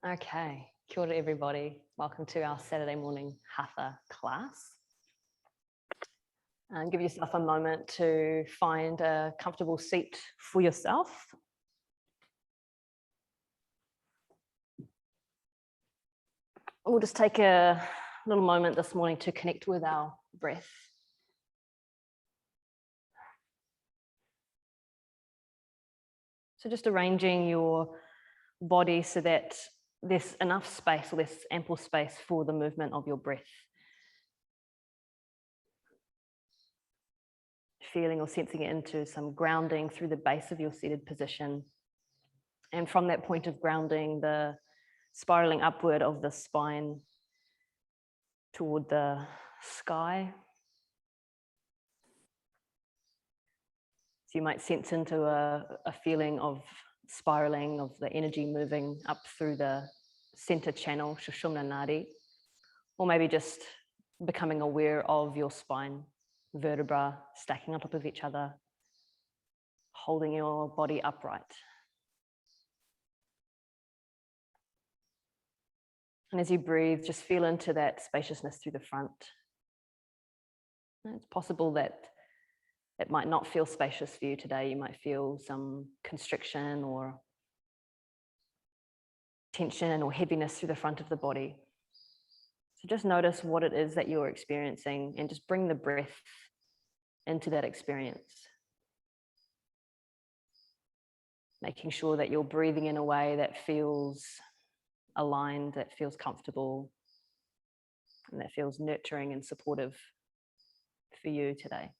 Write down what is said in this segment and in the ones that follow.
Okay, kia ora everybody. Welcome to our Saturday morning Hatha class. And give yourself a moment to find a comfortable seat for yourself. We'll just take a little moment this morning to connect with our breath. So just arranging your body so that there's enough space, or there's ample space for the movement of your breath. Feeling or sensing it into some grounding through the base of your seated position. And from that point of grounding, the spiraling upward of the spine toward the sky. So you might sense into a feeling of spiraling, of the energy moving up through the center channel, Sushumna Nadi, or maybe just becoming aware of your spine, vertebra stacking on top of each other, holding your body upright. And as you breathe, just feel into that spaciousness through the front. And it's possible that it might not feel spacious for you today. You might feel some constriction or tension or heaviness through the front of the body. So just notice what it is that you're experiencing and just bring the breath into that experience. Making sure that you're breathing in a way that feels aligned, that feels comfortable, and that feels nurturing and supportive for you today.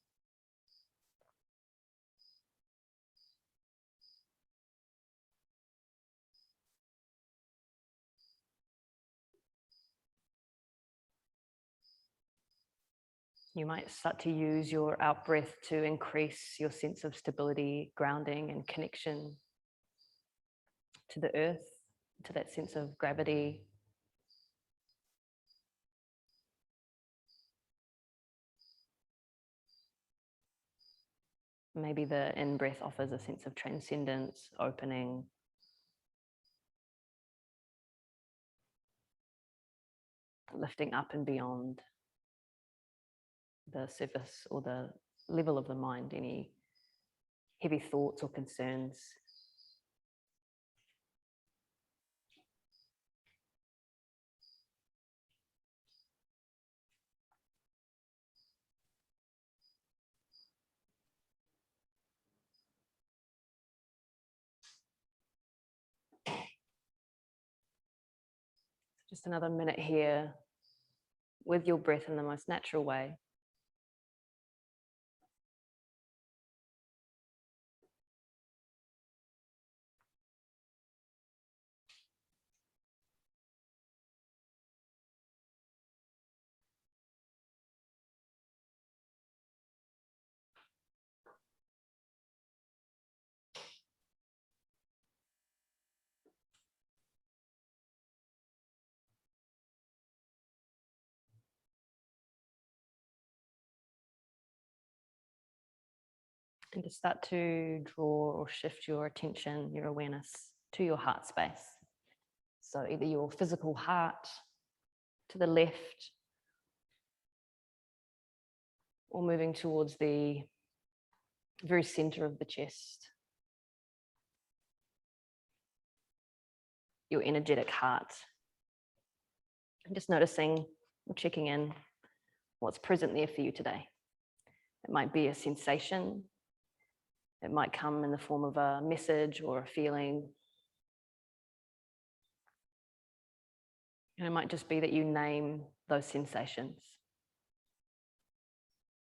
You might start to use your out breath to increase your sense of stability, grounding, and connection to the earth, to that sense of gravity. Maybe the in-breath offers a sense of transcendence, opening. Lifting up and beyond the surface or the level of the mind, any heavy thoughts or concerns. Just another minute here with your breath in the most natural way. And to start to draw or shift your attention, your awareness to your heart space. So either your physical heart to the left, or moving towards the very center of the chest. Your energetic heart. And just noticing or checking in what's present there for you today. It might be a sensation. It might come in the form of a message or a feeling. And it might just be that you name those sensations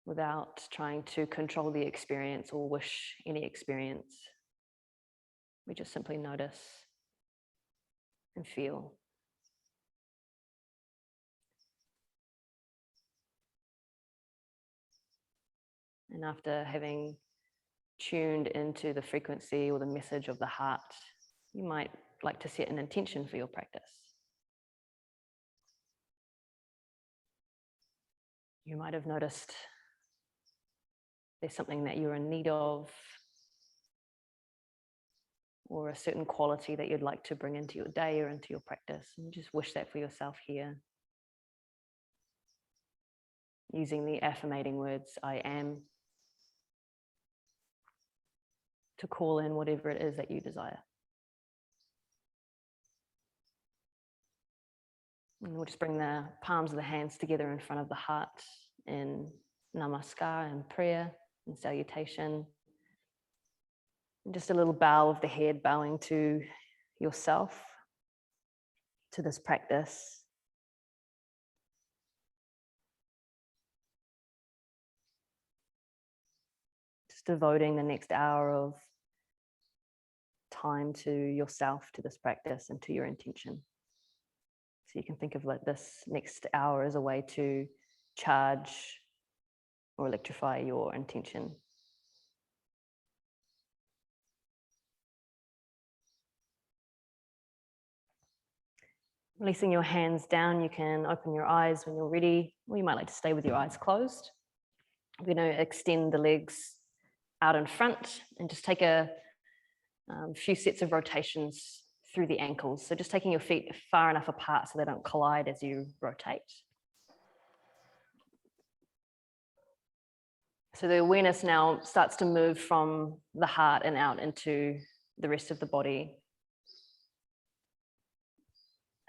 without trying to control the experience or wish any experience. We just simply notice and feel. And after having tuned into the frequency or the message of the heart, you might like to set an intention for your practice. You might have noticed there's something that you're in need of, or a certain quality that you'd like to bring into your day or into your practice. And just wish that for yourself here. Using the affirmating words, I am, to call in whatever it is that you desire. And we'll just bring the palms of the hands together in front of the heart in namaskar and prayer and salutation. And just a little bow of the head, bowing to yourself, to this practice. Just devoting the next hour of time to yourself, to this practice, and to your intention. So you can think of like this next hour as a way to charge or electrify your intention. Releasing your hands down, you can open your eyes when you're ready, or you might like to stay with your eyes closed. We're going to extend the legs out in front and just take a few sets of rotations through the ankles. So just taking your feet far enough apart so they don't collide as you rotate. So the awareness now starts to move from the heart and out into the rest of the body,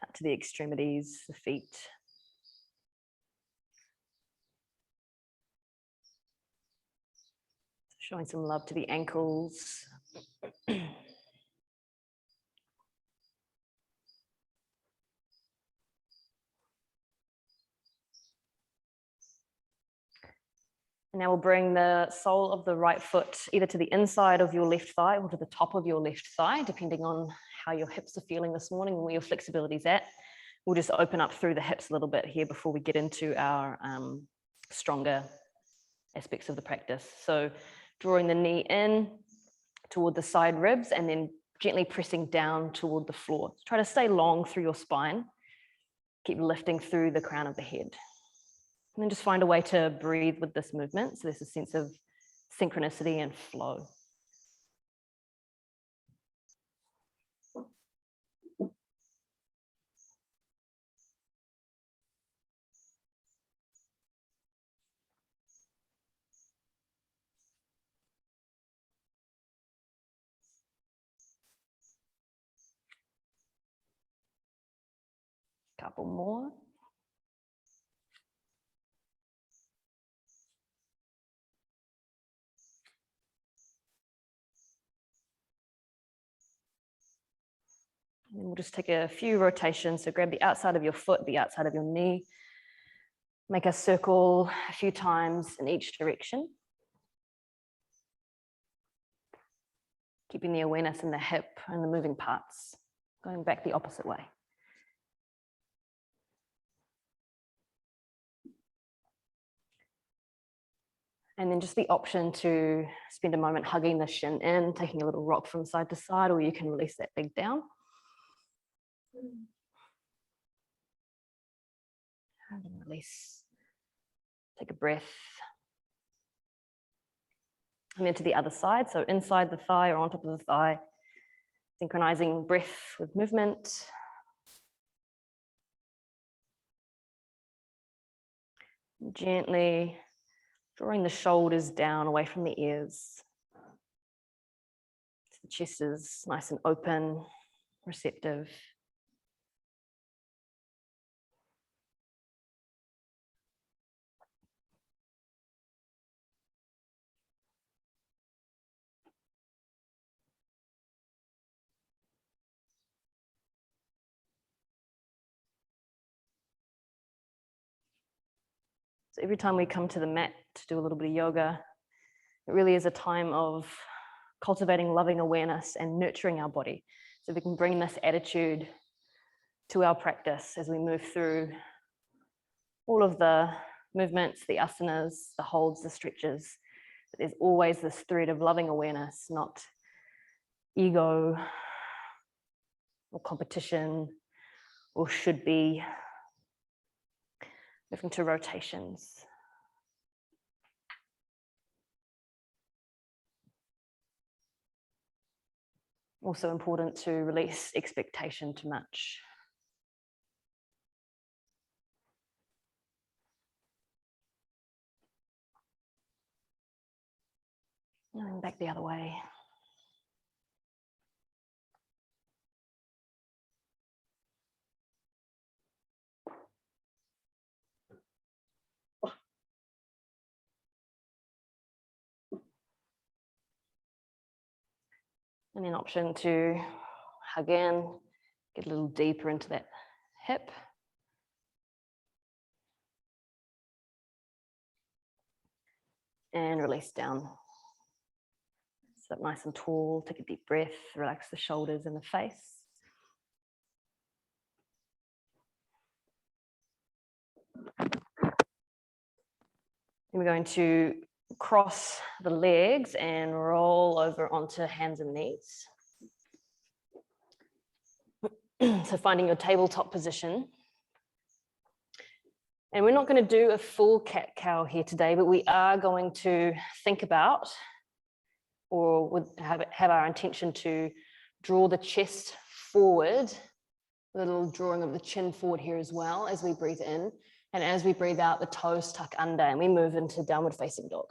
out to the extremities, the feet. Showing some love to the ankles. And now we'll bring the sole of the right foot either to the inside of your left thigh or to the top of your left thigh, depending on how your hips are feeling this morning and where your flexibility is at. We'll just open up through the hips a little bit here before we get into our stronger aspects of the practice. So drawing the knee in toward the side ribs and then gently pressing down toward the floor. Try to stay long through your spine. Keep lifting through the crown of the head. And then just find a way to breathe with this movement. So there's a sense of synchronicity and flow. Couple more. And we'll just take a few rotations. So grab the outside of your foot, the outside of your knee. Make a circle a few times in each direction. Keeping the awareness in the hip and the moving parts, going back the opposite way. And then just the option to spend a moment hugging the shin in, taking a little rock from side to side, or you can release that leg down. And then release. Take a breath. And then to the other side, so inside the thigh or on top of the thigh, synchronizing breath with movement. Gently drawing the shoulders down away from the ears. The chest is nice and open, receptive. So every time we come to the mat to do a little bit of yoga, it really is a time of cultivating loving awareness and nurturing our body. So we can bring this attitude to our practice as we move through all of the movements, the asanas, the holds, the stretches. But there's always this thread of loving awareness, not ego or competition or should be. Moving to rotations. Also important to release expectation too much. And back the other way. And an option to hug in, get a little deeper into that hip. And release down. Sit up nice and tall, take a deep breath, relax the shoulders and the face. Then we're going to cross the legs and roll over onto hands and knees. So finding your tabletop position. And we're not going to do a full cat-cow here today, but we are going to think about, or would have our intention to draw the chest forward, a little drawing of the chin forward here as well as we breathe in. And as we breathe out, the toes tuck under and we move into downward facing dog.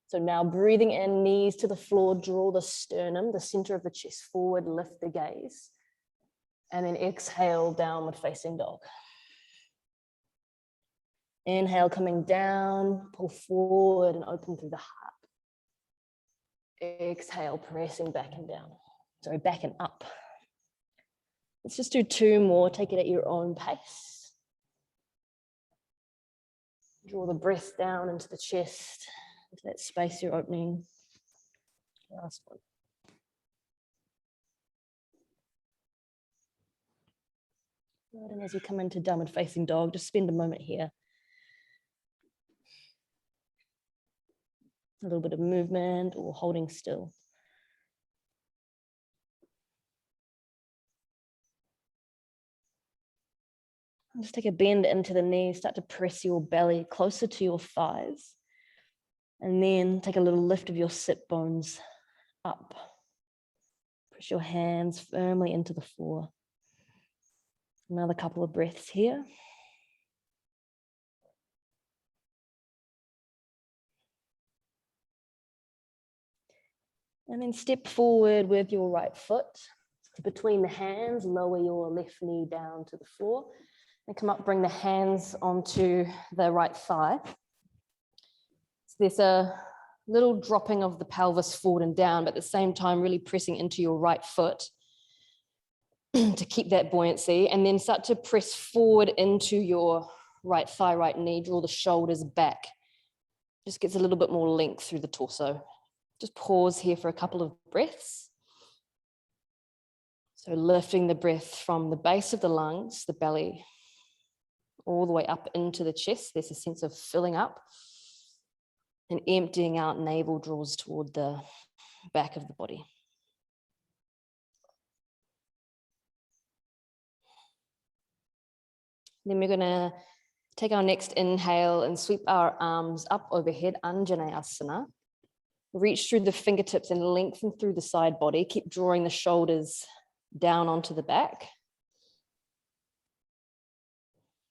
So now breathing in, knees to the floor, draw the sternum, the center of the chest forward, lift the gaze. And then exhale, downward facing dog. Inhale, coming down, pull forward and open through the heart. Exhale, pressing back and down. Sorry, back and up. Let's just do 2 more, take it at your own pace. Draw the breath down into the chest, into that space you're opening. Last one. Good. And as you come into downward facing dog, just spend a moment here. A little bit of movement or holding still. Just take a bend into the knees, start to press your belly closer to your thighs. And then take a little lift of your sit bones up. Press your hands firmly into the floor. Another couple of breaths here. And then step forward with your right foot between the hands, lower your left knee down to the floor. And come up, bring the hands onto the right thigh. So there's a little dropping of the pelvis forward and down, but at the same time, really pressing into your right foot to keep that buoyancy. And then start to press forward into your right thigh, right knee, draw the shoulders back. Just gets a little bit more length through the torso. Just pause here for a couple of breaths. So lifting the breath from the base of the lungs, the belly, all the way up into the chest. There's a sense of filling up and emptying out. Navel draws toward the back of the body. Then we're going to take our next inhale and sweep our arms up overhead, Anjaneyasana. Reach through the fingertips and lengthen through the side body. Keep drawing the shoulders down onto the back.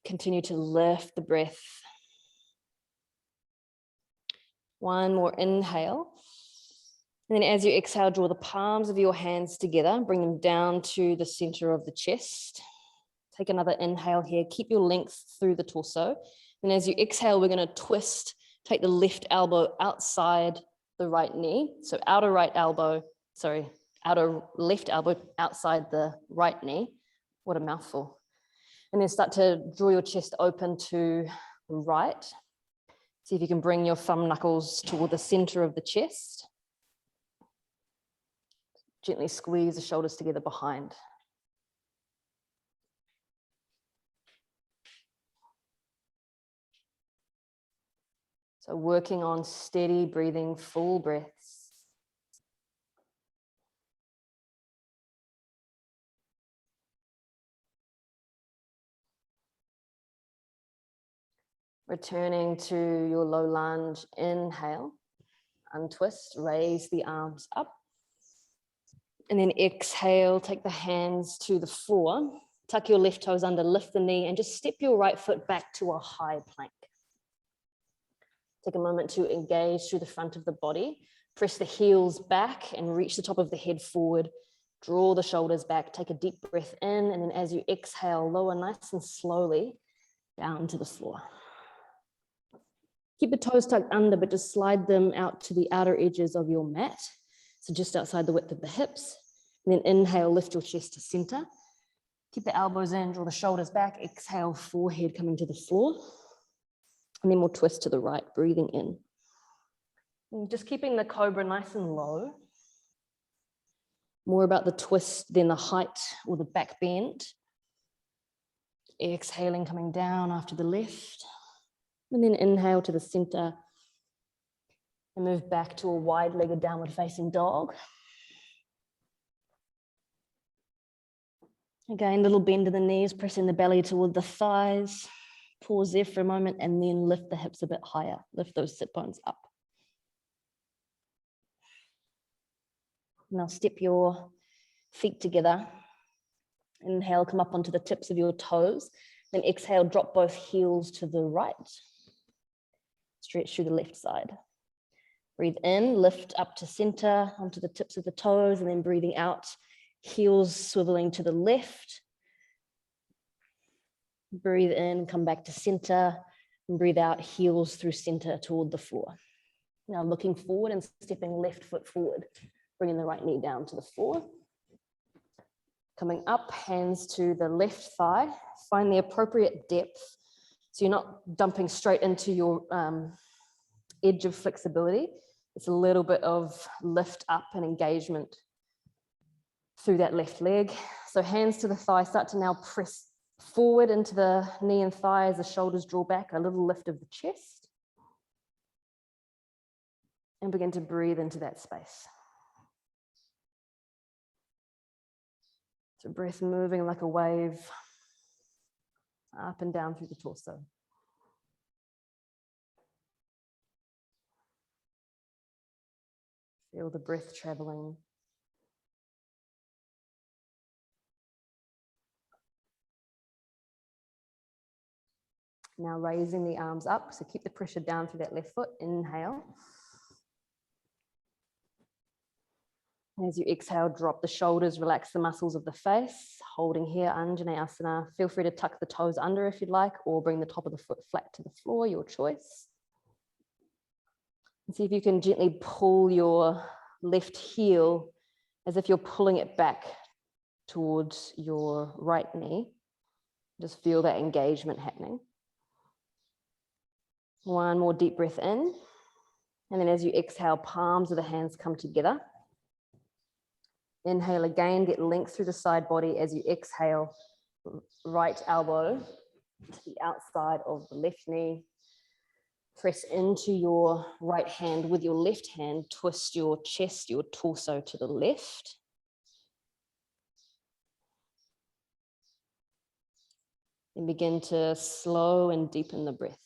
Continue to lift the breath. One more inhale. And then as you exhale, draw the palms of your hands together, bring them down to the center of the chest. Take another inhale here. Keep your length through the torso. And as you exhale, we're going to twist. Take the left elbow outside the right knee. So outer left elbow outside the right knee. What a mouthful. And then start to draw your chest open to the right. See if you can bring your thumb knuckles toward the center of the chest. Gently squeeze the shoulders together behind. So working on steady breathing, full breaths. Returning to your low lunge, inhale, untwist, raise the arms up. And then exhale, take the hands to the floor, tuck your left toes under, lift the knee, and just step your right foot back to a high plank. Take a moment to engage through the front of the body. Press the heels back and reach the top of the head forward. Draw the shoulders back, take a deep breath in, and then as you exhale, lower nice and slowly down to the floor. Keep the toes tucked under, but just slide them out to the outer edges of your mat. So just outside the width of the hips. And then inhale, lift your chest to center. Keep the elbows in, draw the shoulders back. Exhale, forehead coming to the floor. And then we'll twist to the right, breathing in. And just keeping the cobra nice and low. More about the twist than the height or the back bend. Exhaling, coming down after the lift. And then inhale to the center. And move back to a wide-legged downward facing dog. Again, little bend in the knees, pressing the belly toward the thighs. Pause there for a moment and then lift the hips a bit higher. Lift those sit bones up. Now step your feet together. Inhale, come up onto the tips of your toes. Then exhale, drop both heels to the right. Stretch through the left side. Breathe in, lift up to center, onto the tips of the toes, and then breathing out, heels swiveling to the left. Breathe in, come back to center, and breathe out, heels through center toward the floor. Now looking forward and stepping left foot forward, bringing the right knee down to the floor. Coming up, hands to the left thigh, find the appropriate depth. So you're not dumping straight into your edge of flexibility. It's a little bit of lift up and engagement through that left leg. So hands to the thigh, start to now press forward into the knee and thigh as the shoulders draw back, a little lift of the chest. And begin to breathe into that space. So breath moving like a wave up and down through the torso. Feel the breath traveling. Now raising the arms up, so keep the pressure down through that left foot. Inhale. As you exhale, drop the shoulders, relax the muscles of the face. Holding here, Anjaneyasana. Feel free to tuck the toes under if you'd like, or bring the top of the foot flat to the floor, your choice. And see if you can gently pull your left heel as if you're pulling it back towards your right knee. Just feel that engagement happening. One more deep breath in. And then as you exhale, palms of the hands come together. Inhale again, get length through the side body as you exhale, right elbow to the outside of the left knee. Press into your right hand with your left hand, twist your chest, your torso to the left. And begin to slow and deepen the breath.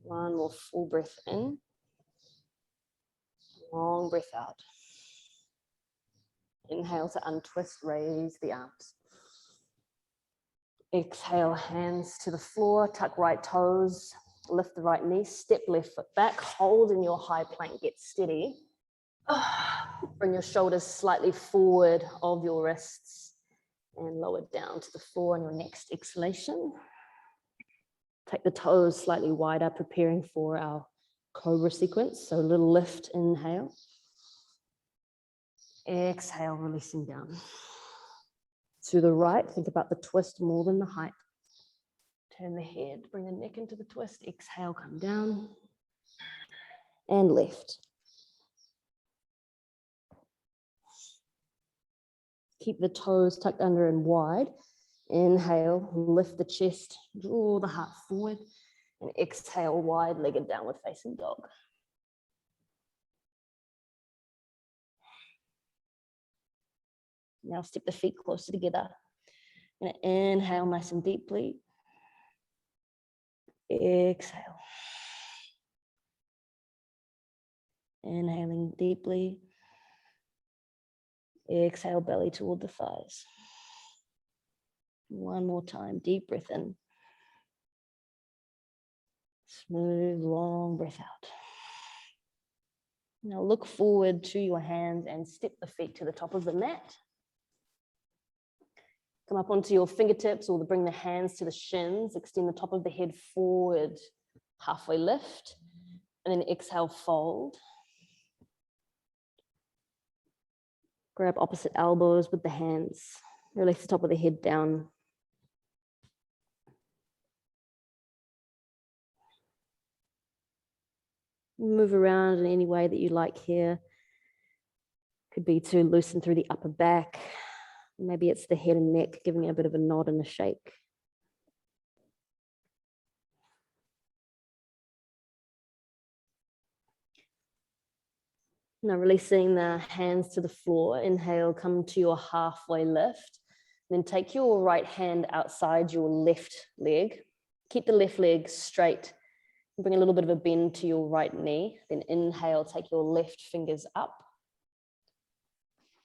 One more full breath in. Long breath out. Inhale to untwist, raise the arms. Exhale, hands to the floor, tuck right toes, lift the right knee, step left foot back, hold in your high plank, get steady. Bring your shoulders slightly forward of your wrists and lower down to the floor on your next exhalation. Take the toes slightly wider, preparing for our cobra sequence. So a little lift, inhale. Exhale, releasing down. To the right, think about the twist more than the height. Turn the head, bring the neck into the twist. Exhale, come down. And lift. Keep the toes tucked under and wide. Inhale, lift the chest, draw the heart forward. And exhale, wide-legged downward facing dog. Now step the feet closer together. And inhale nice and deeply. Exhale. Inhaling deeply. Exhale, belly toward the thighs. One more time, deep breath in. Smooth, long breath out. Now look forward to your hands and step the feet to the top of the mat. Come up onto your fingertips or bring the hands to the shins. Extend the top of the head forward, halfway lift, and then exhale, fold. Grab opposite elbows with the hands. Release the top of the head down. Move around in any way that you like here. Could be to loosen through the upper back. Maybe it's the head and neck, giving it a bit of a nod and a shake. Now releasing the hands to the floor. Inhale, come to your halfway lift. Then take your right hand outside your left leg. Keep the left leg straight. Bring a little bit of a bend to your right knee. Then inhale, take your left fingers up.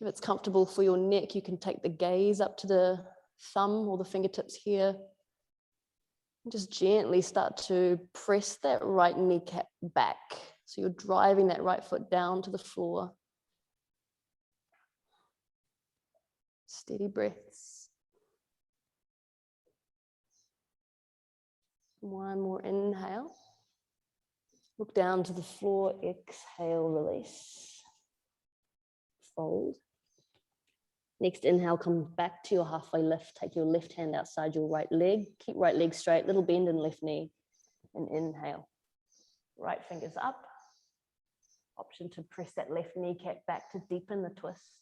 If it's comfortable for your neck, you can take the gaze up to the thumb or the fingertips here. And just gently start to press that right kneecap back. So you're driving that right foot down to the floor. Steady breaths. One more inhale. Look down to the floor, exhale, release. Fold. Next inhale, come back to your halfway lift. Take your left hand outside your right leg. Keep right leg straight, little bend in left knee. And inhale. Right fingers up. Option to press that left kneecap back to deepen the twist.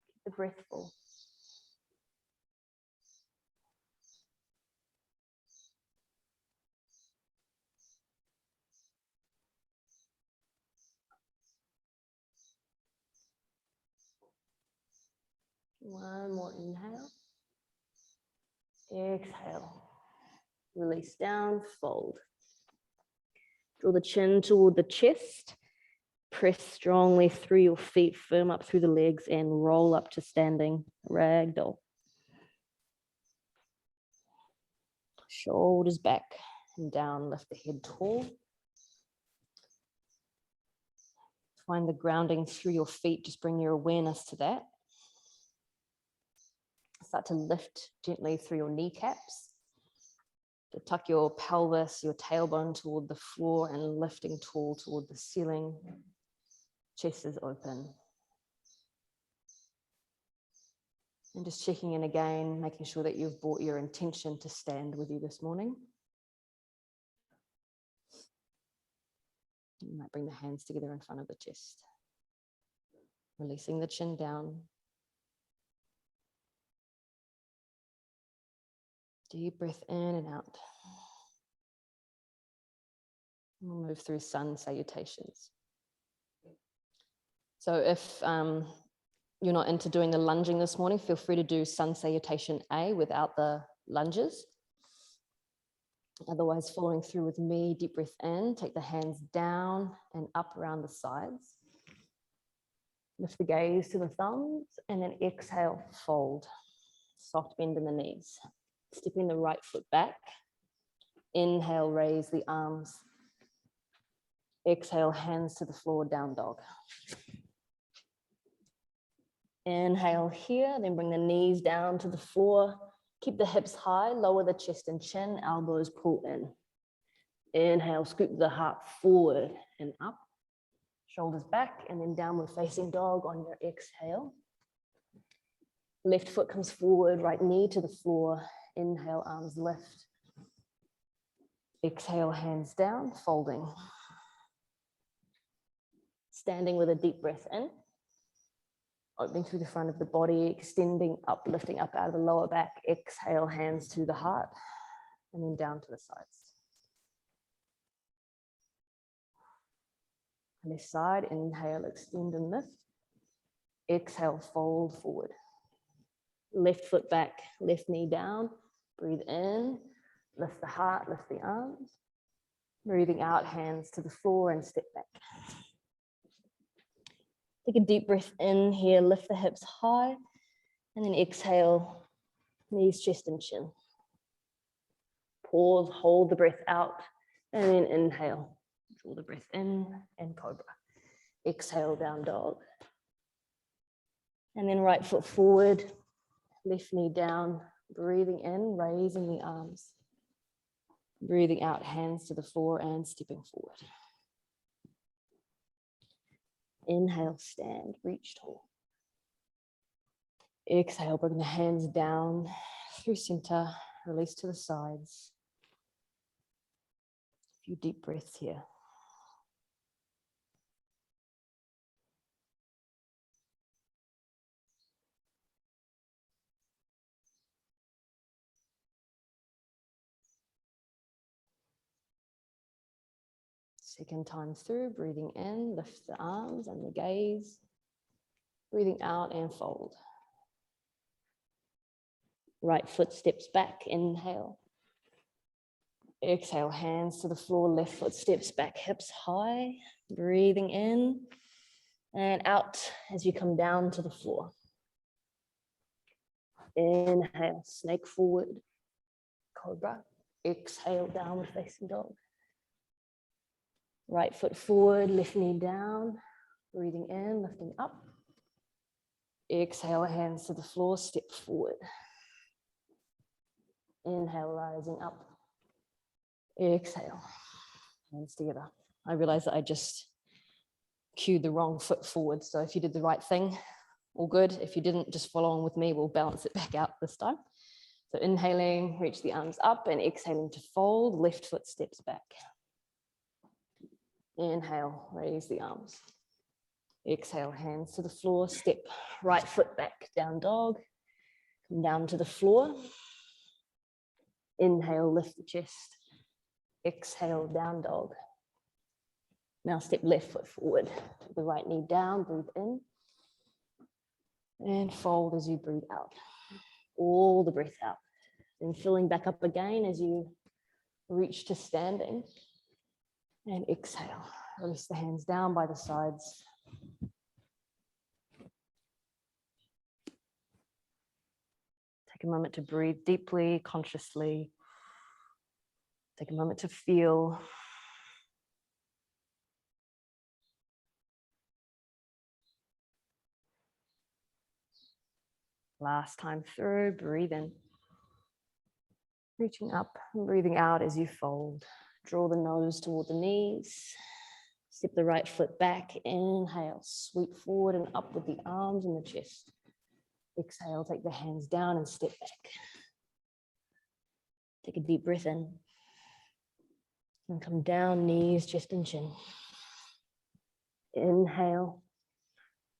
Keep the breath full. One more inhale. Exhale. Release down, fold. Draw the chin toward the chest. Press strongly through your feet, firm up through the legs, and roll up to standing ragdoll. Shoulders back and down, lift the head tall. Find the grounding through your feet, just bring your awareness to that. Start to lift gently through your kneecaps. To tuck your pelvis, your tailbone toward the floor and lifting tall toward the ceiling. Chest is open. And just checking in again, making sure that you've brought your intention to stand with you this morning. You might bring the hands together in front of the chest. Releasing the chin down. Deep breath in and out. We'll move through sun salutations. So if you're not into doing the lunging this morning, feel free to do sun salutation A without the lunges. Otherwise, following through with me, deep breath in, take the hands down and up around the sides. Lift the gaze to the thumbs and then exhale, fold. Soft bend in the knees. Stepping the right foot back. Inhale, raise the arms. Exhale, hands to the floor, down dog. Inhale here, then bring the knees down to the floor. Keep the hips high, lower the chest and chin, elbows pull in. Inhale, scoop the heart forward and up. Shoulders back and then downward facing dog on your exhale. Left foot comes forward, right knee to the floor. Inhale, arms lift. Exhale, hands down, folding. Standing with a deep breath in. Opening through the front of the body, extending up, lifting up out of the lower back. Exhale, hands to the heart, and then down to the sides. Left side, inhale, extend and lift. Exhale, fold forward. Left foot back, left knee down. Breathe in, lift the heart, lift the arms. Breathing out, hands to the floor and step back. Take a deep breath in here, lift the hips high, and then exhale, knees, chest, and chin. Pause, hold the breath out, and then inhale. Draw the breath in and cobra. Exhale, down dog. And then right foot forward, left knee down, breathing in, raising the arms. Breathing out, hands to the floor and stepping forward. Inhale, stand, reach tall. Exhale, bring the hands down through center, release to the sides. A few deep breaths here. Second time through, breathing in, lift the arms and the gaze. Breathing out and fold. Right foot steps back, inhale. Exhale, hands to the floor, left foot steps back, hips high. Breathing in and out as you come down to the floor. Inhale, snake forward, cobra. Exhale, downward facing dog. Right foot forward, left knee down. Breathing in, lifting up. Exhale, hands to the floor, step forward. Inhale, rising up. Exhale, hands together. I realize that I just cued the wrong foot forward. So if you did the right thing, all good. If you didn't, just follow on with me. We'll balance it back out this time. So inhaling, reach the arms up, and exhaling to fold. Left foot steps back. Inhale, raise the arms. Exhale, hands to the floor, step right foot back, down dog. Come down to the floor. Inhale, lift the chest. Exhale, down dog. Now step left foot forward, the right knee down, breathe in. And fold as you breathe out. All the breath out. Then filling back up again as you reach to standing. And exhale. Release the hands down by the sides. Take a moment to breathe deeply, consciously. Take a moment to feel. Last time through, breathe in. Reaching up and breathing out as you fold. Draw the nose toward the knees. Step the right foot back. Inhale, sweep forward and up with the arms and the chest. Exhale, take the hands down and step back. Take a deep breath in. And come down, knees, chest and chin. Inhale,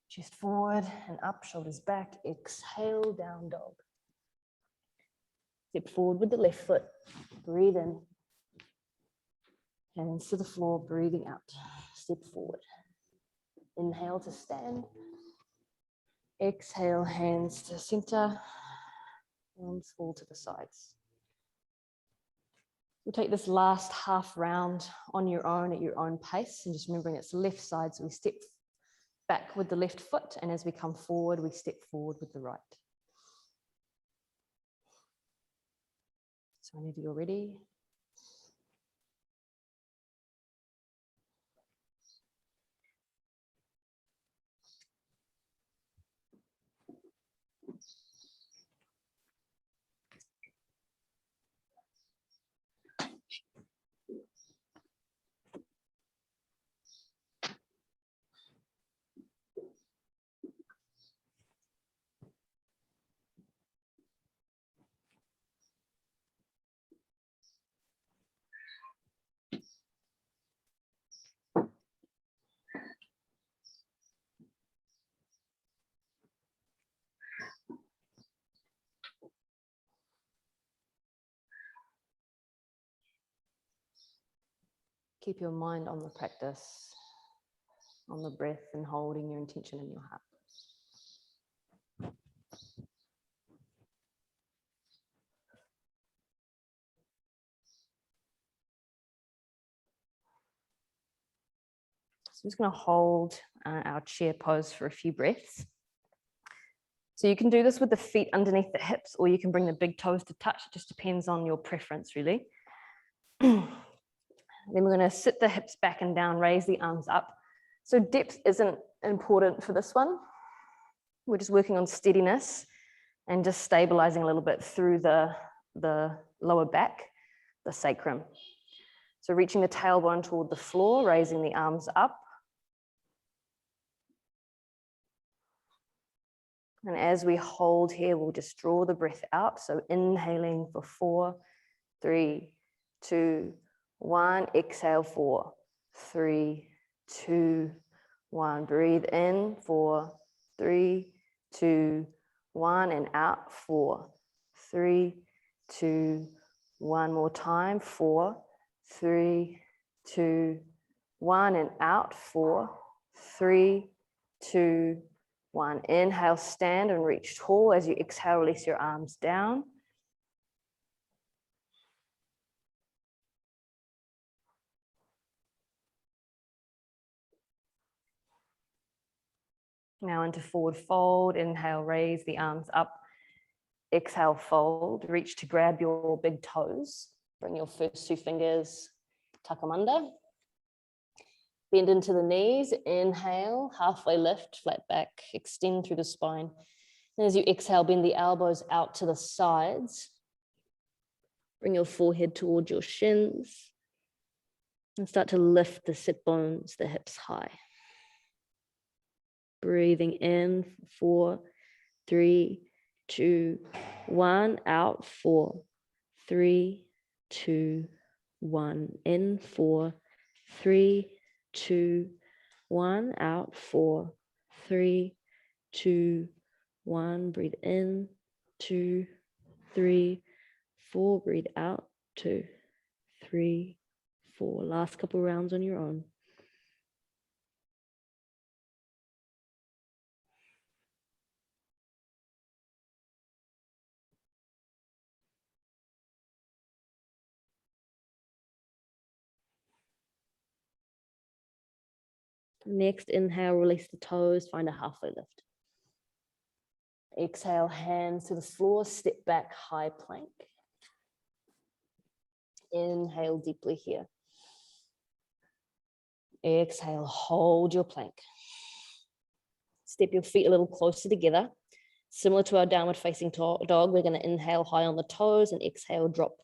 chest forward and up, shoulders back. Exhale, down dog. Step forward with the left foot. Breathe in. Hands to the floor, breathing out. Step forward. Inhale to stand. Exhale, hands to center. Arms fall to the sides. We'll take this last half round on your own at your own pace, and just remembering it's the left side, so we step back with the left foot, and as we come forward, we step forward with the right. So whenever you're ready. Keep your mind on the practice, on the breath, and holding your intention in your heart. So I'm just going to hold our chair pose for a few breaths. So you can do this with the feet underneath the hips, or you can bring the big toes to touch. It just depends on your preference, really. Then we're going to sit the hips back and down, raise the arms up. So depth isn't important for this one. We're just working on steadiness and just stabilizing a little bit through the lower back, the sacrum. So reaching the tailbone toward the floor, raising the arms up. And as we hold here, we'll just draw the breath out. So inhaling for 4, 3, 2, 1. Exhale, 4, 3, 2, 1. Breathe in, 4, 3, 2, 1. And out, 4, 3, 2, 1. More time, 4, 3, 2, 1. And out, 4, 3, 2, 1. Inhale, stand and reach tall. As you exhale, release your arms down. Now into forward fold. Inhale, raise the arms up. Exhale, fold. Reach to grab your big toes. Bring your first 2 fingers, tuck them under. Bend into the knees. Inhale, halfway lift, flat back, extend through the spine. And as you exhale, bend the elbows out to the sides. Bring your forehead towards your shins. And start to lift the sit bones, the hips high. Breathing in, 4, 3, 2, 1. Out, 4, 3, 2, 1. In, 4, 3, 2, 1. Out, 4, 3, 2, 1. Breathe in, 2, 3, 4. Breathe out, 2, 3, 4. Last couple rounds on your own. Next, inhale, release the toes, find a halfway lift. Exhale, hands to the floor, step back, high plank. Inhale deeply here. Exhale, hold your plank. Step your feet a little closer together. Similar to our downward facing dog, we're going to inhale high on the toes and exhale, drop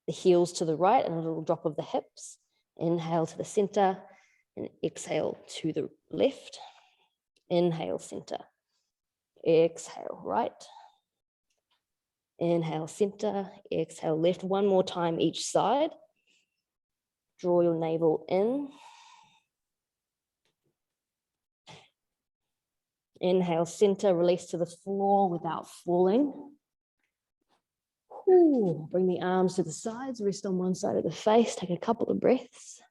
the heels to the right and a little drop of the hips. Inhale to the center and exhale to the left. Inhale, center. Exhale, right. Inhale, center. Exhale, left. One more time each side. Draw your navel in. Inhale, center. Release to the floor without falling. Ooh, bring the arms to the sides. Rest on one side of the face. Take a couple of breaths.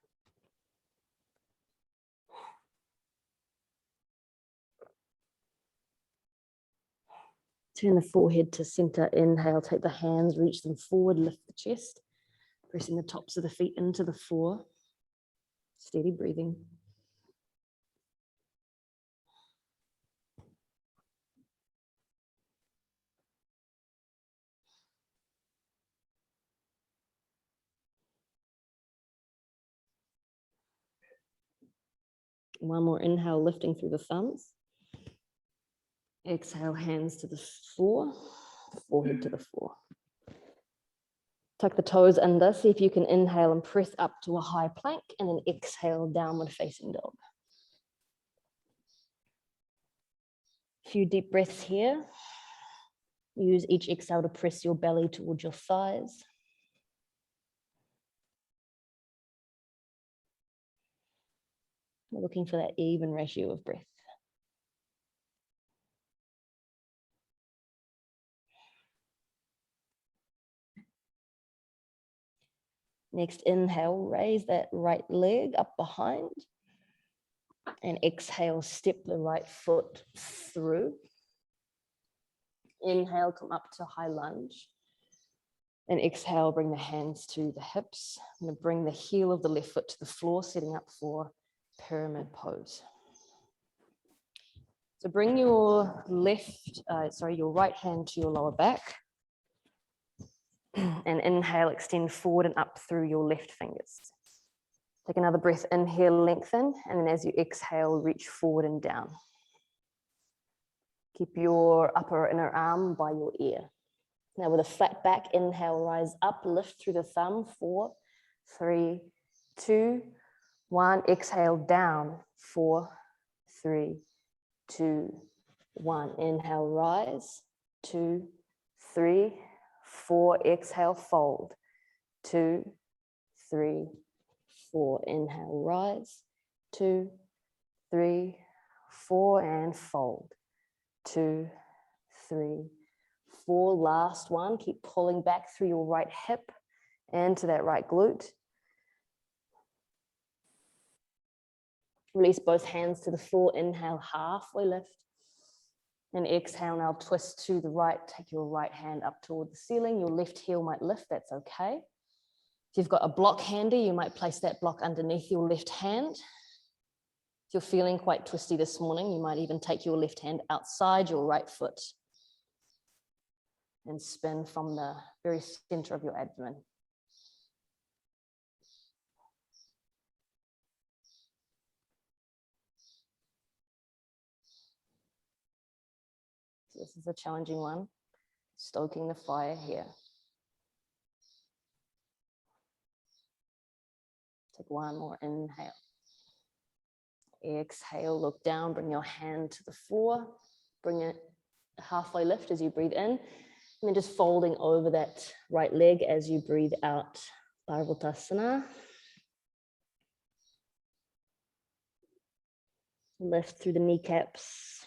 Turn the forehead to center. Inhale, take the hands, reach them forward, lift the chest, pressing the tops of the feet into the floor. Steady breathing. One more inhale, lifting through the thumbs. Exhale, hands to the floor, forehead to the floor. Tuck the toes under, see if you can inhale and press up to a high plank, and then exhale, downward facing dog. A few deep breaths here. Use each exhale to press your belly towards your thighs. We're looking for that even ratio of breath. Next inhale, raise that right leg up behind. And exhale, step the right foot through. Inhale, come up to high lunge. And exhale, bring the hands to the hips. I'm going to bring the heel of the left foot to the floor, setting up for pyramid pose. So bring your your right hand to your lower back. And inhale, extend forward and up through your left fingers. Take another breath, inhale, lengthen, and then as you exhale, reach forward and down. Keep your upper inner arm by your ear. Now with a flat back, inhale, rise up, lift through the thumb, 4, 3, 2, 1. Exhale, down, 4, 3, 2, 1. Inhale, rise, 2, 3, 4. Exhale, fold, 2, 3, 4. Inhale, rise, 2, 3, 4, and fold, 2, 3, 4. Last one. Keep pulling back through your right hip and to that right glute. Release both hands to the floor. Inhale, halfway lift. And exhale, now twist to the right. Take your right hand up toward the ceiling. Your left heel might lift, that's okay. If you've got a block handy, you might place that block underneath your left hand. If you're feeling quite twisty this morning, you might even take your left hand outside your right foot and spin from the very center of your abdomen. So this is a challenging one, stoking the fire here. Take one more inhale. Exhale, look down, bring your hand to the floor. Bring it halfway lift as you breathe in. And then just folding over that right leg as you breathe out. Parvatasana. Lift through the kneecaps.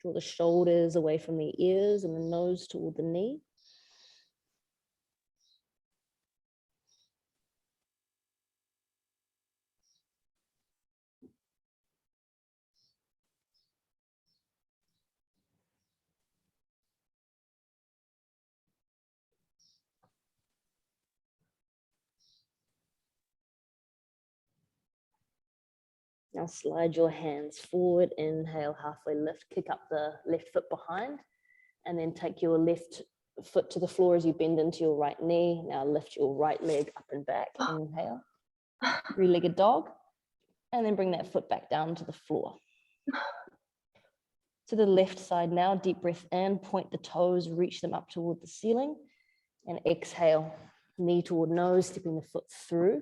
Draw the shoulders away from the ears and the nose toward the knee. Now slide your hands forward, inhale, halfway lift, kick up the left foot behind, and then take your left foot to the floor as you bend into your right knee. Now lift your right leg up and back, inhale, three-legged dog, and then bring that foot back down to the floor. To the left side now, deep breath in, point the toes, reach them up toward the ceiling, and exhale, knee toward nose, stepping the foot through.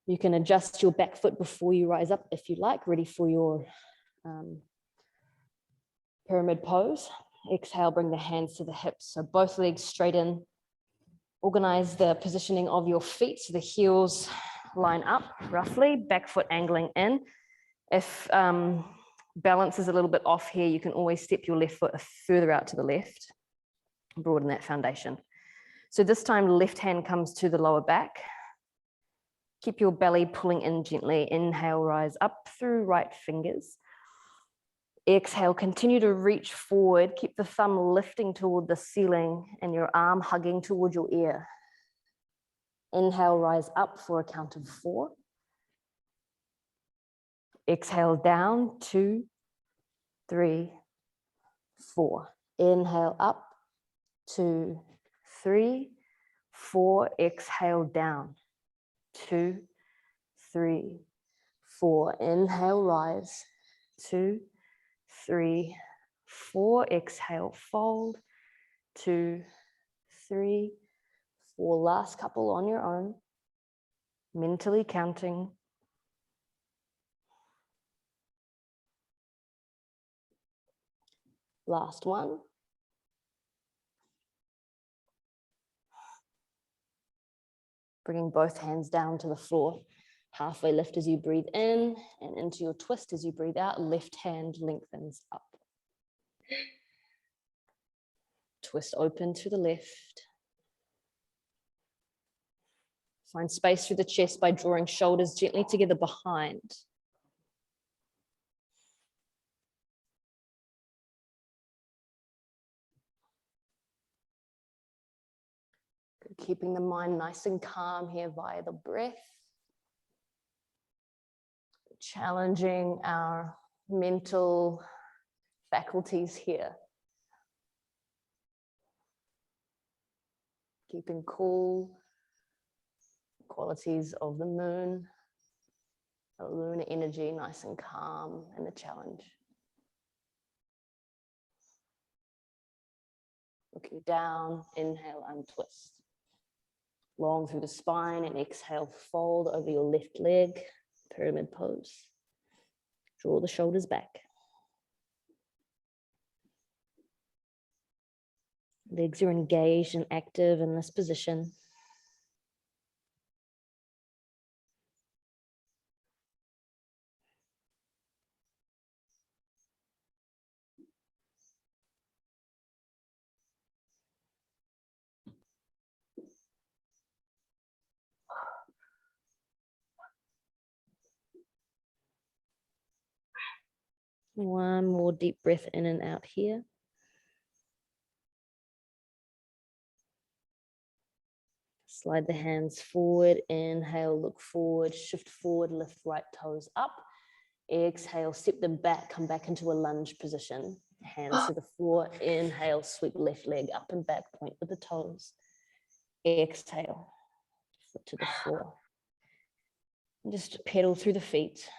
You can adjust your back foot before you rise up if you like, ready for your pyramid pose. Exhale, bring the hands to the hips. So both legs straight in. Organize the positioning of your feet so the heels line up roughly, back foot angling in. If balance is a little bit off here, you can always step your left foot further out to the left, broaden that foundation. So this time, left hand comes to the lower back. Keep your belly pulling in gently. Inhale, rise up through right fingers. Exhale, continue to reach forward. Keep the thumb lifting toward the ceiling and your arm hugging toward your ear. Inhale, rise up for a count of 4. Exhale, down, 2, 3, 4. Inhale, up, 2, 3, 4. Exhale, down, 2, 3, 4. Inhale, rise, 2, 3, 4. Exhale, fold, 2, 3, 4. Last couple on your own, mentally counting. Last one. Bringing both hands down to the floor. Halfway lift as you breathe in, and into your twist as you breathe out. Left hand lengthens up. Twist open to the left. Find space through the chest by drawing shoulders gently together behind. Keeping the mind nice and calm here via the breath. Challenging our mental faculties here. Keeping cool, qualities of the moon, the lunar energy nice and calm, and the challenge. Looking down, inhale, untwist. Long through the spine, and exhale, fold over your left leg, pyramid pose. Draw the shoulders back. Legs are engaged and active in this position. One more deep breath in and out here. Slide the hands forward, inhale, look forward, shift forward, lift right toes up. Exhale, step them back, come back into a lunge position. Hands to the floor, inhale, sweep left leg up and back, point with the toes. Exhale, foot to the floor. And just pedal through the feet.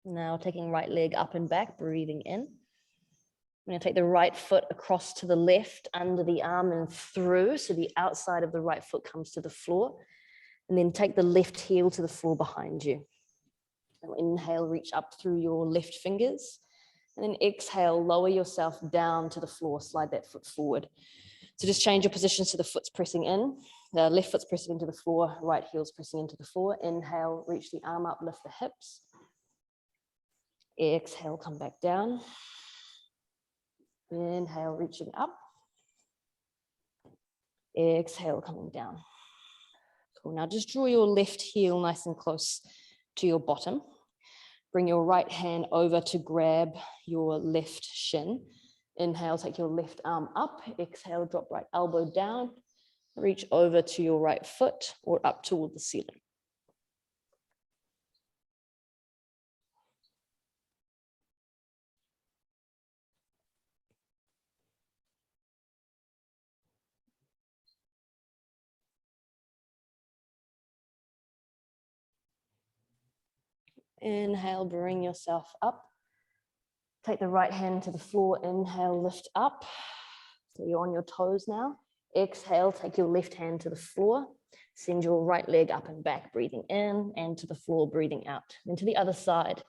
Now taking right leg up and back, breathing in. I'm going to take the right foot across to the left, under the arm and through, so the outside of the right foot comes to the floor. And then take the left heel to the floor behind you. Now inhale, reach up through your left fingers. And then exhale, lower yourself down to the floor, slide that foot forward. So just change your position so the foot's pressing in. The left foot's pressing into the floor, right heel's pressing into the floor. Inhale, reach the arm up, lift the hips. Exhale, come back down. Inhale, reaching up. Exhale, coming down. Cool. Now just draw your left heel nice and close to your bottom. Bring your right hand over to grab your left shin. Inhale, take your left arm up. Exhale, drop right elbow down. Reach over to your right foot or up toward the ceiling. Inhale, bring yourself up. Take the right hand to the floor. Inhale, lift up. So you're on your toes now. Exhale, take your left hand to the floor. Send your right leg up and back, breathing in, and to the floor, breathing out. Then to the other side.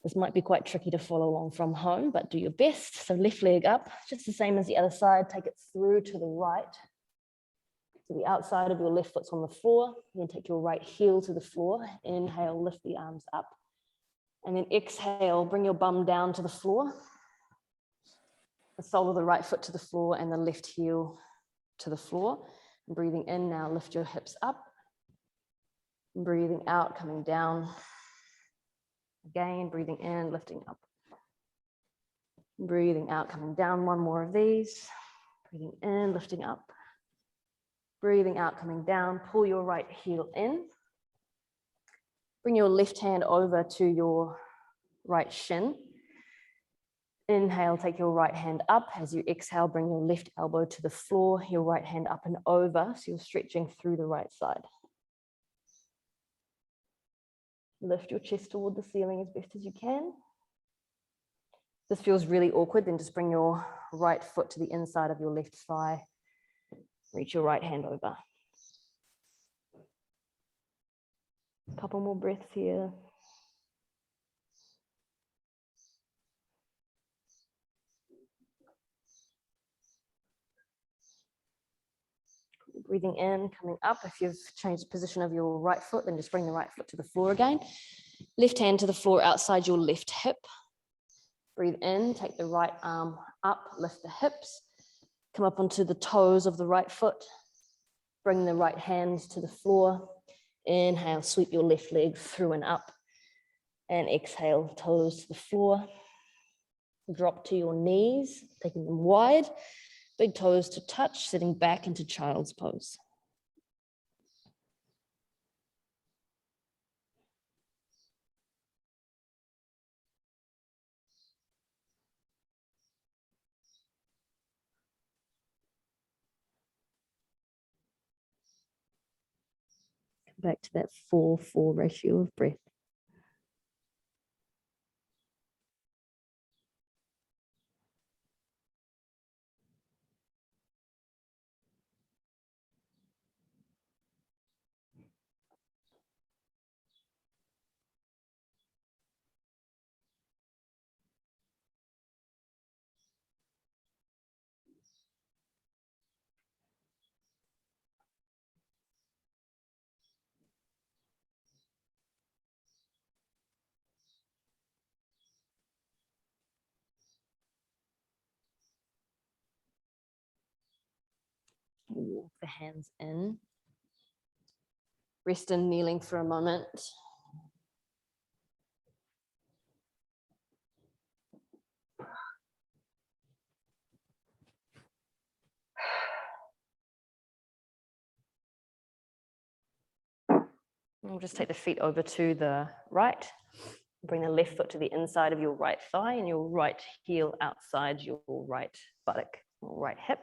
This might be quite tricky to follow along from home, but do your best. So left leg up, just the same as the other side. Take it through to the right. So the outside of your left foot's on the floor. Then take your right heel to the floor. Inhale, lift the arms up. And then exhale, bring your bum down to the floor. The sole of the right foot to the floor and the left heel to the floor. And breathing in now, lift your hips up. And breathing out, coming down. Again, breathing in, lifting up. Breathing out, coming down. One more of these. Breathing in, lifting up. Breathing out, coming down. Pull your right heel in. Bring your left hand over to your right shin. Inhale, take your right hand up. As you exhale, bring your left elbow to the floor, your right hand up and over, so you're stretching through the right side. Lift your chest toward the ceiling as best as you can. If this feels really awkward, then just bring your right foot to the inside of your left thigh. Reach your right hand over. A couple more breaths here. Breathing in, coming up. If you've changed the position of your right foot, then just bring the right foot to the floor again. Left hand to the floor outside your left hip. Breathe in, take the right arm up, lift the hips, come up onto the toes of the right foot, bring the right hand to the floor. Inhale, sweep your left leg through and up, and exhale, toes to the floor. Drop to your knees, taking them wide, big toes to touch, sitting back into child's pose. Back to that 4-4 ratio of breath. Walk the hands in. Rest in kneeling for a moment. We'll just take the feet over to the right. Bring the left foot to the inside of your right thigh and your right heel outside your right buttock or right hip.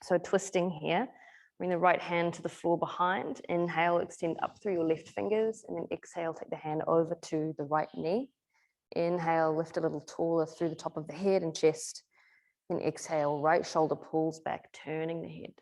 So twisting here. Bring the right hand to the floor behind. Inhale, extend up through your left fingers, and then exhale, take the hand over to the right knee. Inhale, lift a little taller through the top of the head and chest. Then exhale, right shoulder pulls back, turning the head.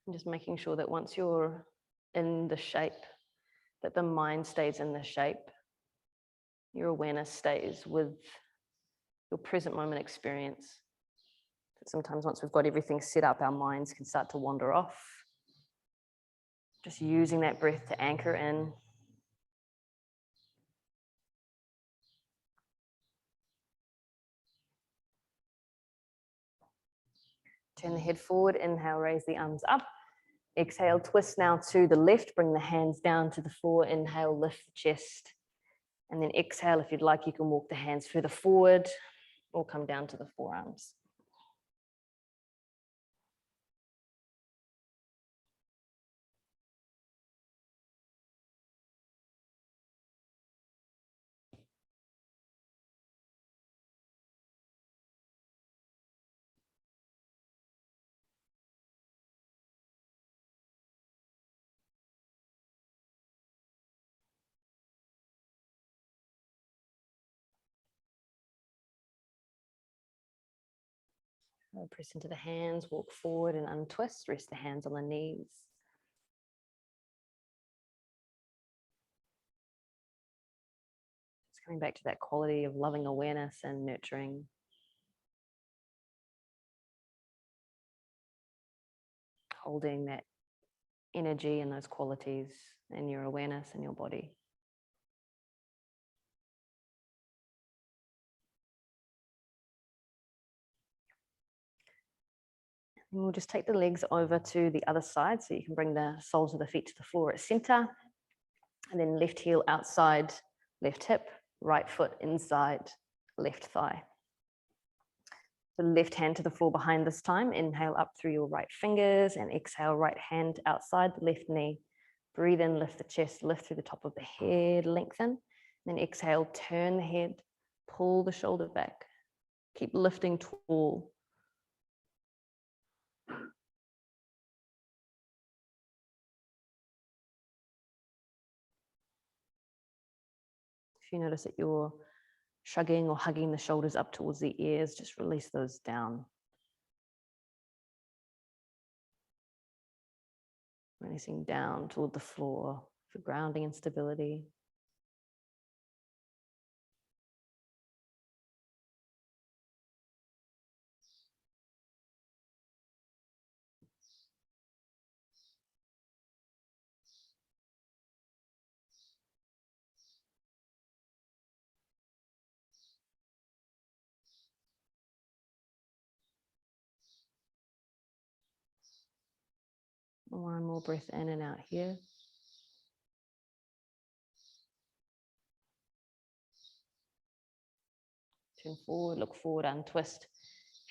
And just making sure that once you're in the shape, that the mind stays in the shape. Your awareness stays with your present moment experience. Sometimes once we've got everything set up, our minds can start to wander off. Just using that breath to anchor in. Turn the head forward, inhale, raise the arms up. Exhale, twist now to the left, bring the hands down to the floor. Inhale, lift the chest. And then exhale, if you'd like, you can walk the hands further forward or come down to the forearms. Press into the hands, walk forward and untwist, rest the hands on the knees. Just coming back to that quality of loving awareness and nurturing. Holding that energy and those qualities in your awareness and your body. And we'll just take the legs over to the other side, so you can bring the soles of the feet to the floor at center, and then left heel outside, left hip, right foot inside, left thigh. The left hand to the floor behind this time. Inhale up through your right fingers and exhale, right hand outside the left knee. Breathe in, lift the chest, lift through the top of the head, lengthen. Then exhale, turn the head, pull the shoulder back. Keep lifting tall. If you notice that you're shrugging or hugging the shoulders up towards the ears, just release those down. Releasing down toward the floor for grounding and stability. One more breath in and out here. Turn forward, look forward, untwist.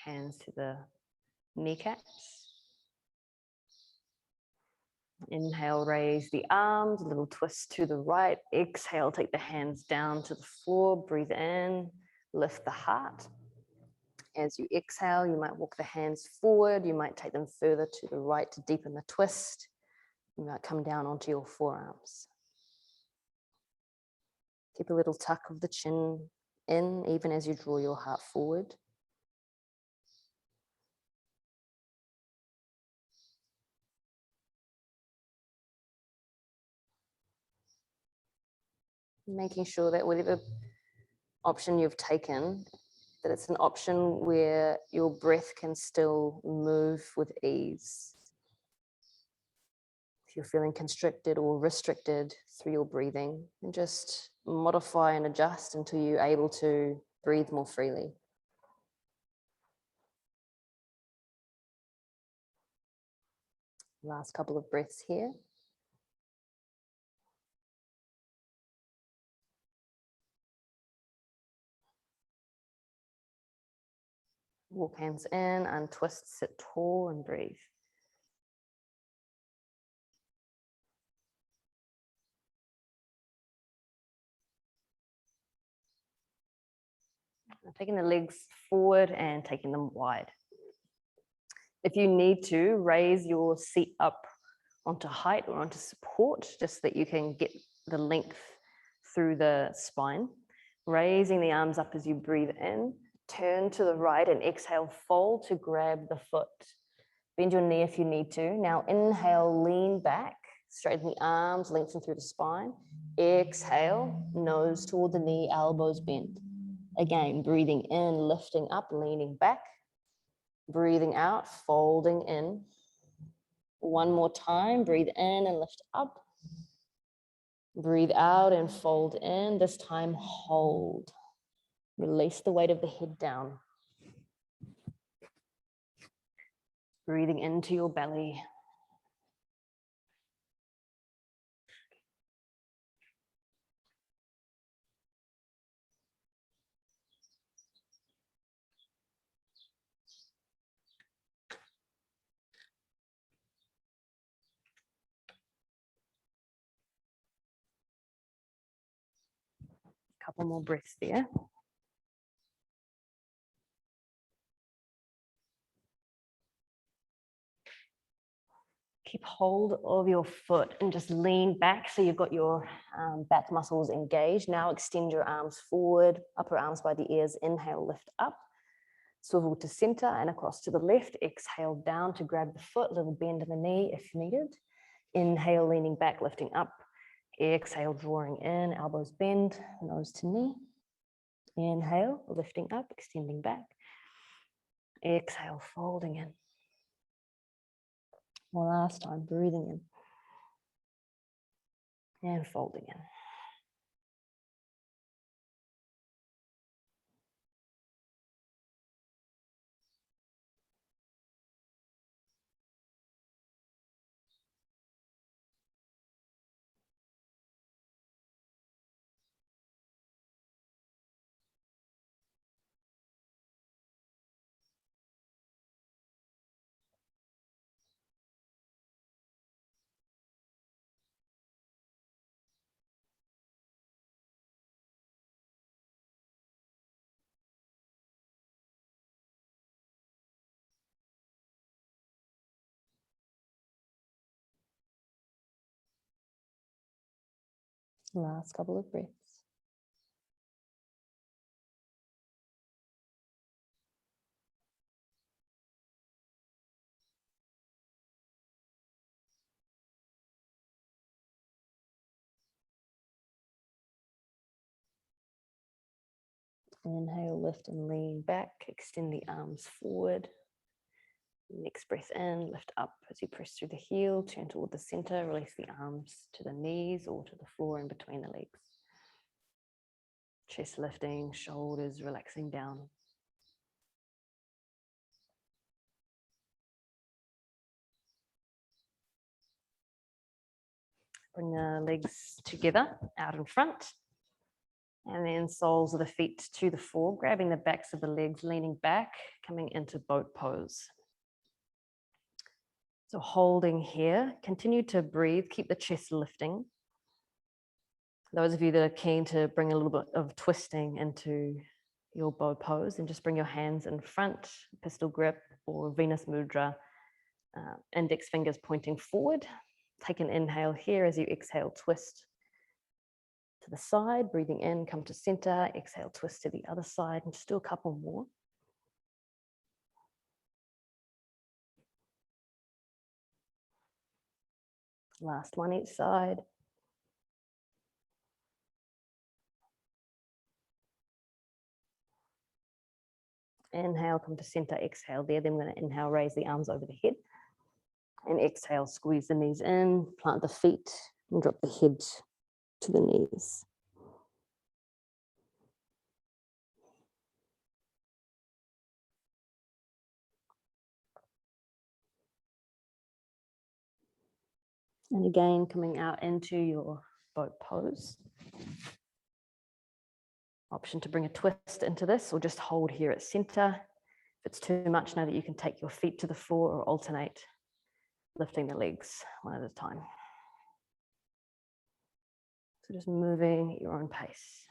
Hands to the kneecaps. Inhale, raise the arms, a little twist to the right. Exhale, take the hands down to the floor. Breathe in, lift the heart. As you exhale, you might walk the hands forward. You might take them further to the right to deepen the twist. You might come down onto your forearms. Keep a little tuck of the chin in, even as you draw your heart forward. Making sure that whatever option you've taken, that it's an option where your breath can still move with ease. If you're feeling constricted or restricted through your breathing, and just modify and adjust until you're able to breathe more freely. Last couple of breaths here. Walk hands in, untwist, sit tall and breathe. Taking the legs forward and taking them wide. If you need to, raise your seat up onto height or onto support, just so that you can get the length through the spine. Raising the arms up as you breathe in. Turn to the right and exhale, fold to grab the foot. Bend your knee if you need to. Now inhale, lean back, straighten the arms, lengthen through the spine. Exhale, nose toward the knee, elbows bend. Again, breathing in, lifting up, leaning back. Breathing out, folding in. One more time, breathe in and lift up. Breathe out and fold in. This time, hold. Release the weight of the head down. Breathing into your belly. Couple more breaths there. Keep hold of your foot and just lean back so you've got your back muscles engaged. Now extend your arms forward, upper arms by the ears. Inhale, lift up. Swivel to center and across to the left. Exhale down to grab the foot, little bend in the knee if needed. Inhale, leaning back, lifting up. Exhale, drawing in, elbows bend, nose to knee. Inhale, lifting up, extending back. Exhale, folding in. One last time, breathing in and folding in. Last couple of breaths. Inhale, lift and lean back, extend the arms forward. Next breath in, lift up as you press through the heel, turn toward the center, release the arms to the knees or to the floor in between the legs. Chest lifting, shoulders relaxing down. Bring the legs together out in front. And then soles of the feet to the floor, grabbing the backs of the legs, leaning back, coming into boat pose. So holding here, continue to breathe, keep the chest lifting. Those of you that are keen to bring a little bit of twisting into your bow pose, and just bring your hands in front, pistol grip or Venus mudra, index fingers pointing forward. Take an inhale here. As you exhale, twist to the side, breathing in, come to center, exhale, twist to the other side, and just do a couple more. Last one each side. Inhale, come to center, exhale there. Then we're going to inhale, raise the arms over the head. And exhale, squeeze the knees in, plant the feet, and drop the head to the knees. And again, coming out into your boat pose. Option to bring a twist into this, or just hold here at center. If it's too much, know that you can take your feet to the floor or alternate, lifting the legs one at a time. So just moving at your own pace.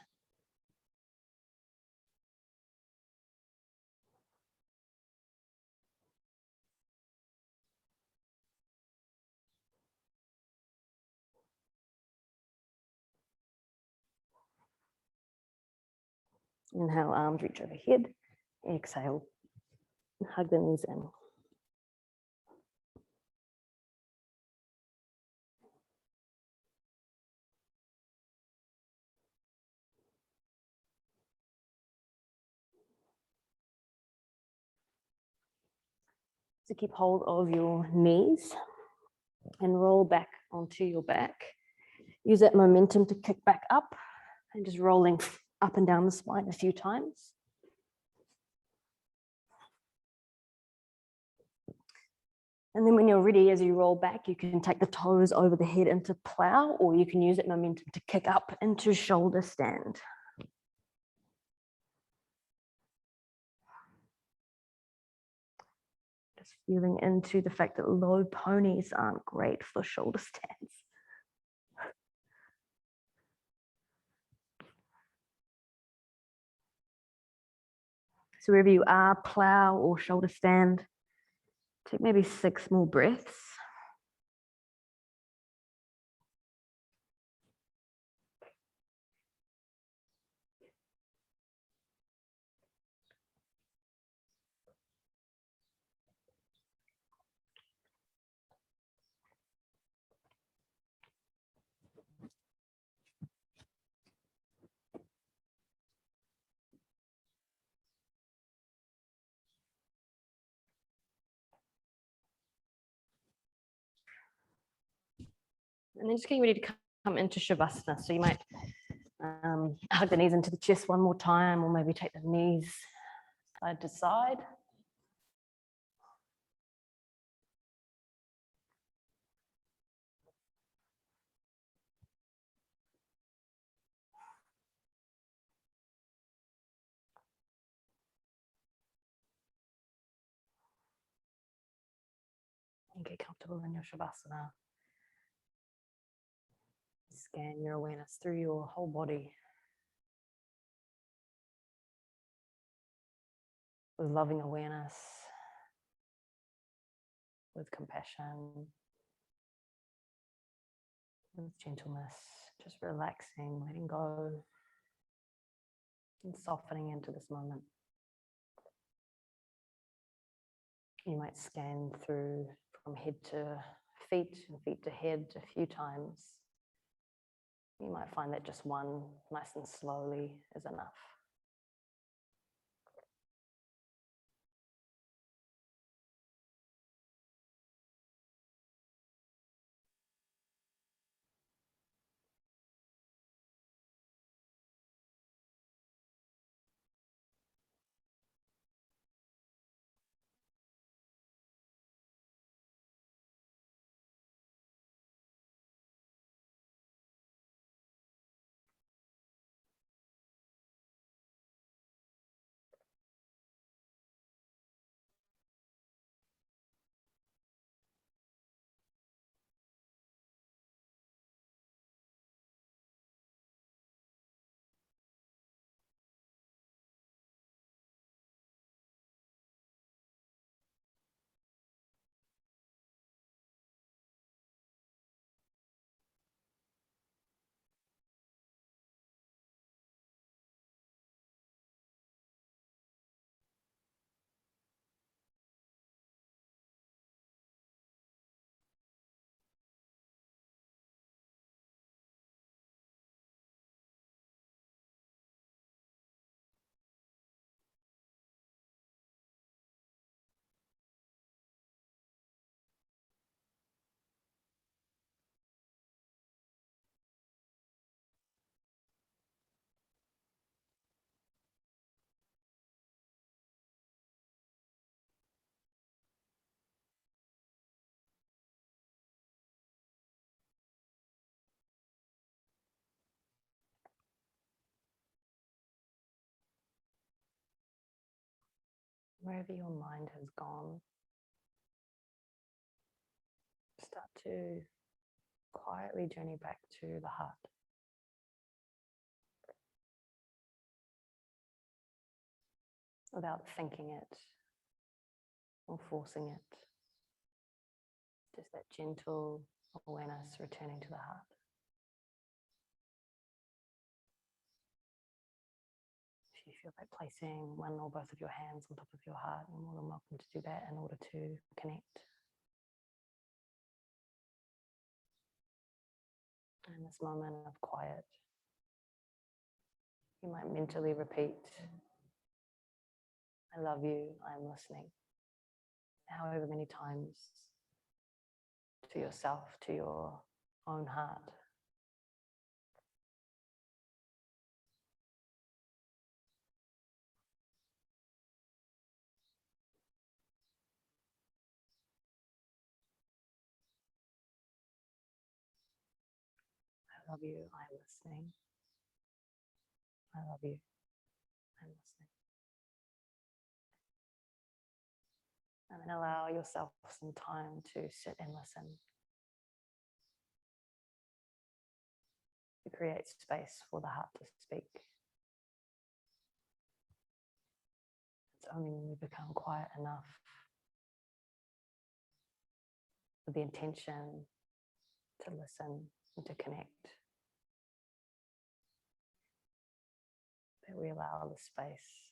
Inhale, arms reach overhead. Exhale, hug the knees in. So keep hold of your knees and roll back onto your back. Use that momentum to kick back up and just rolling up and down the spine a few times. And then when you're ready, as you roll back, you can take the toes over the head into plow, or you can use that momentum to kick up into shoulder stand. Just feeling into the fact that low ponies aren't great for shoulder stands. So wherever you are, plow or shoulder stand, take maybe 6 more breaths. And then just getting ready to come into Shavasana. So you might hug the knees into the chest one more time, or maybe take the knees side to side. And get comfortable in your Shavasana. Scan your awareness through your whole body with loving awareness, with compassion, with gentleness, just relaxing, letting go, and softening into this moment. You might scan through from head to feet and feet to head a few times. You might find that just one, nice and slowly, is enough. Wherever your mind has gone, start to quietly journey back to the heart. Without thinking it or forcing it. Just that gentle awareness returning to the heart. If you feel like placing one or both of your hands on top of your heart, you're more than welcome to do that in order to connect. In this moment of quiet, you might mentally repeat, I love you, I'm listening. However many times to yourself, to your own heart. I love you, I'm listening. I love you, I'm listening. And then allow yourself some time to sit and listen. To create space for the heart to speak. It's only when we become quiet enough with the intention to listen and to connect that we allow the space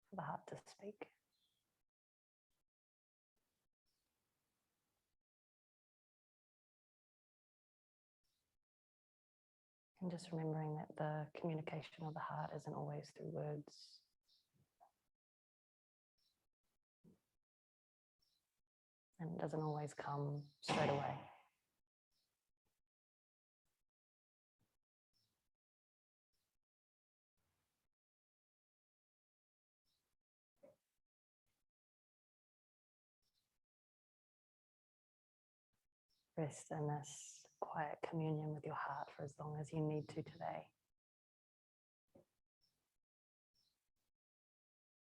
for the heart to speak. And just remembering that the communication of the heart isn't always through words. And it doesn't always come straight away. Rest in this quiet communion with your heart for as long as you need to today.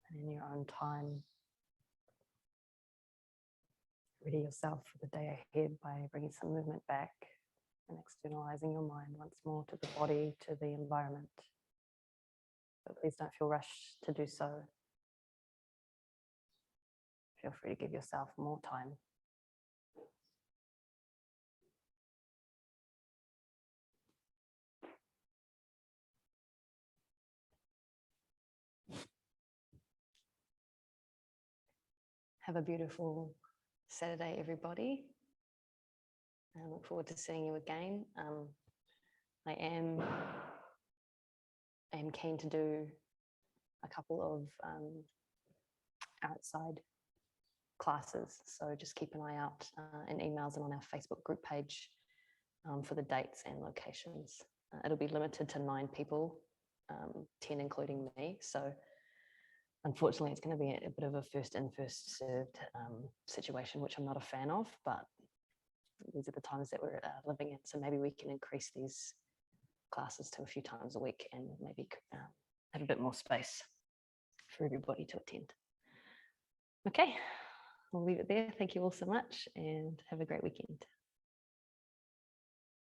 And in your own time, ready yourself for the day ahead by bringing some movement back and externalizing your mind once more to the body, to the environment. But please don't feel rushed to do so. Feel free to give yourself more time. Have a beautiful Saturday, everybody. I look forward to seeing you again. I am keen to do a couple of outside classes, so just keep an eye out in emails and on our Facebook group page for the dates and locations. It'll be limited to 9 people, 10 including me, so unfortunately it's going to be a bit of a first in, first served situation, which I'm not a fan of, but these are the times that we're living in, so maybe we can increase these classes to a few times a week and maybe have a bit more space for everybody to attend. Okay, I'll leave it there. Thank you all so much and have a great weekend.